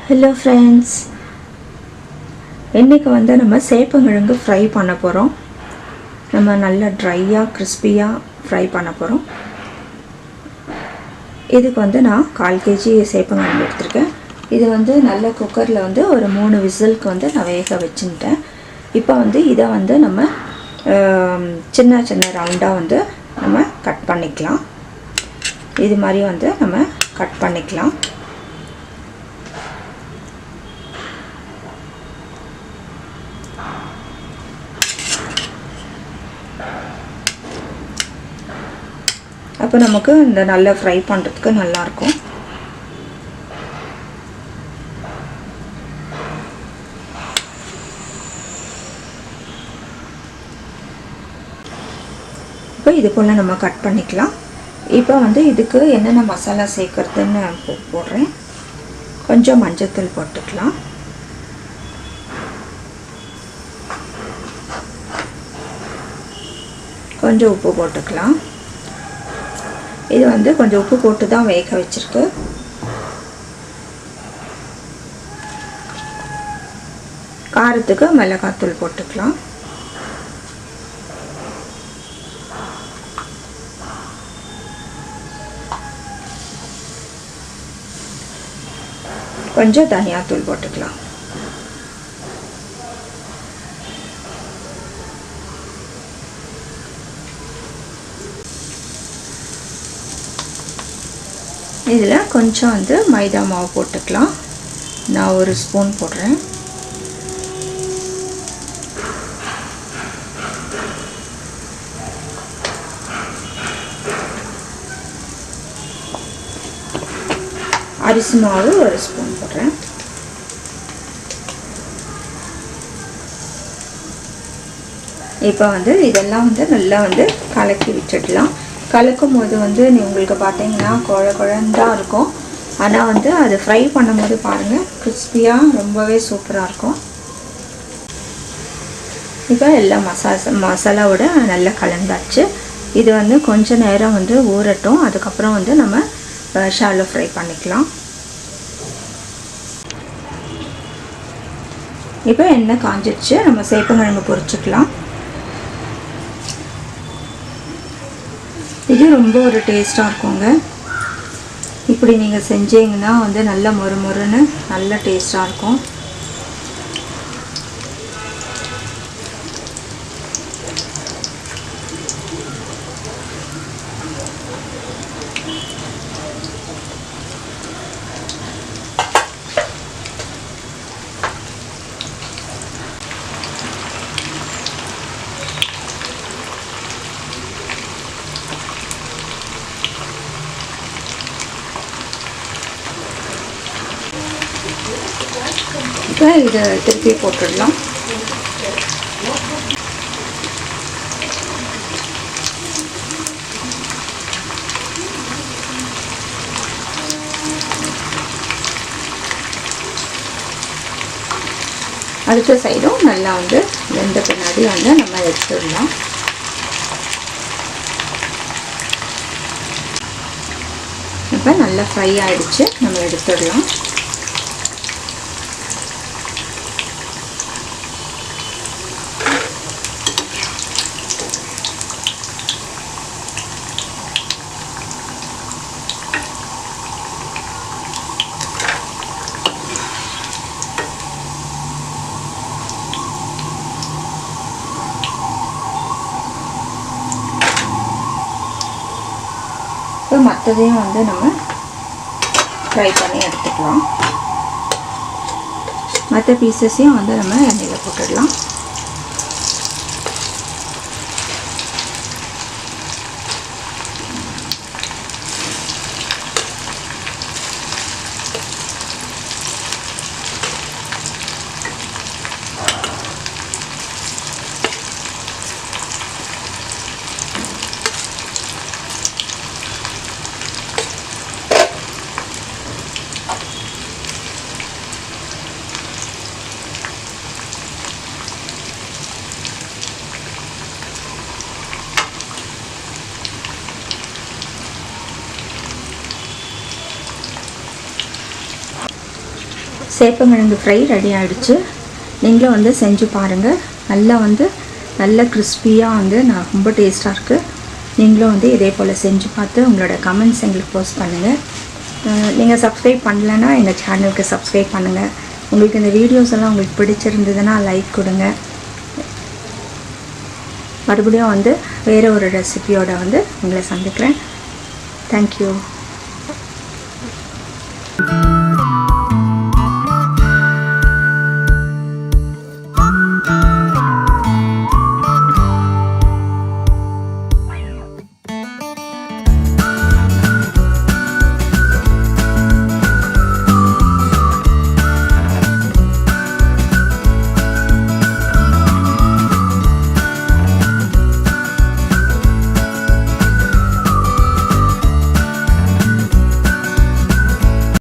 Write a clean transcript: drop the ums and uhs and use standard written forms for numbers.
Hello friends, இன்னைக்கு நம்ம சேப்பங்கிழங்கு ஃப்ரை பண்ண போறோம். நம்ம நல்ல ட்ரையா கிறிஸ்பியா ஃப்ரை பண்ண போறோம். இதுக்கு நான் 1/4 kg சேப்பங்கிழங்கு எடுத்துர்க்கேன். இது நல்ல குக்கர்ல ஒரு 3 விசிலுக்கு நான் வேக வச்சிட்டேன். இப்போ இத நம்ம சின்ன சின்ன ரவுண்டா நம்ம கட் பண்ணிக்கலாம். இது மாதிரி நம்ம கட் பண்ணிக்கலாம். அப்போ நமக்கு இந்த நல்ல ஃப்ரை பண்றதுக்கு நல்லா இருக்கும். இப்போ இது போல நம்ம கட் பண்ணிக்கலாம். இப்போ இதுக்கு என்னென்ன மசாலா சேர்க்கிறதுன்னு போடுறேன். கொஞ்சம் மஞ்சள்தூள் போட்டுக்கலாம். கொஞ்சம் உப்பு போட்டுக்கலாம். இது கொஞ்சம் உப்பு போட்டு தான் வேக வச்சிருக்கு. காரத்துக்கு மிளகாய்த்தூள் போட்டுக்கலாம். கொஞ்சம் தனியாத்தூள் போட்டுக்கலாம். இதில் கொஞ்சம் மைதா மாவு போட்டுக்கலாம். நான் 1 ஸ்பூன் போடுறேன். அரிசி மாவு 1 ஸ்பூன் போடுறேன். இப்போ இதெல்லாம் நல்லா கலக்கி விட்டுடலாம். கலக்கும் போது உங்களுக்கு பார்த்தீங்கன்னா குழந்தா இருக்கும். ஆனால் அது ஃப்ரை பண்ணும்போது பாருங்கள் கிறிஸ்பியாக ரொம்பவே சூப்பராக இருக்கும். இப்போ எல்லாம் மசாலாவோட நல்லா கலந்தாச்சு. இது கொஞ்ச நேரம் ஊறட்டும். அதுக்கப்புறம் நம்ம ஷாலோ ஃப்ரை பண்ணிக்கலாம். இப்போ எண்ணெய் காஞ்சிடுச்சு. நம்ம சேப்பங்கிழங்கு பொரிச்சுக்கலாம். இது ரொம்ப ஒரு டேஸ்ட்டாக இருக்குங்க. இப்படி நீங்கள் செஞ்சீங்கன்னா நல்ல மொறுமொறுன்னு நல்ல டேஸ்ட்டாக இருக்கும். இப்போ இதை திருப்பி போட்டுடலாம். அடுத்த சைடும் நல்லா வெந்த பின்னாடி நம்ம எடுத்துடலாம். இப்போ நல்லா ஃப்ரை ஆயிடுச்சு. நம்ம எடுத்துடலாம். இப்போ மற்றதையும் நம்ம ஃப்ரை பண்ணி எடுத்துக்கலாம். மற்ற பீசஸையும் நம்ம எண்ணெயில் போட்டுடலாம். சேப்பங்கிழங்கு ஃப்ரை ரெடி ஆகிடுச்சு. நீங்களும் வந்து செஞ்சு பாருங்கள். நல்ல கிறிஸ்பியாக வந்து நான் ரொம்ப டேஸ்ட்டாக இருக்குது. நீங்களும் வந்து இதே போல் செஞ்சு பார்த்து உங்களோட கமெண்ட்ஸ் எங்களுக்கு போஸ்ட் பண்ணுங்கள். நீங்கள் சப்ஸ்கிரைப் பண்ணலைன்னா எங்கள் சேனலுக்கு சப்ஸ்கிரைப் பண்ணுங்கள். உங்களுக்கு இந்த வீடியோஸ் எல்லாம் உங்களுக்கு பிடிச்சிருந்ததுன்னா லைக் கொடுங்க. மறுபடியும் வந்து வேறு ஒரு ரெசிபியோட வந்து உங்களை சந்திக்கிறேன். தேங்க்யூ.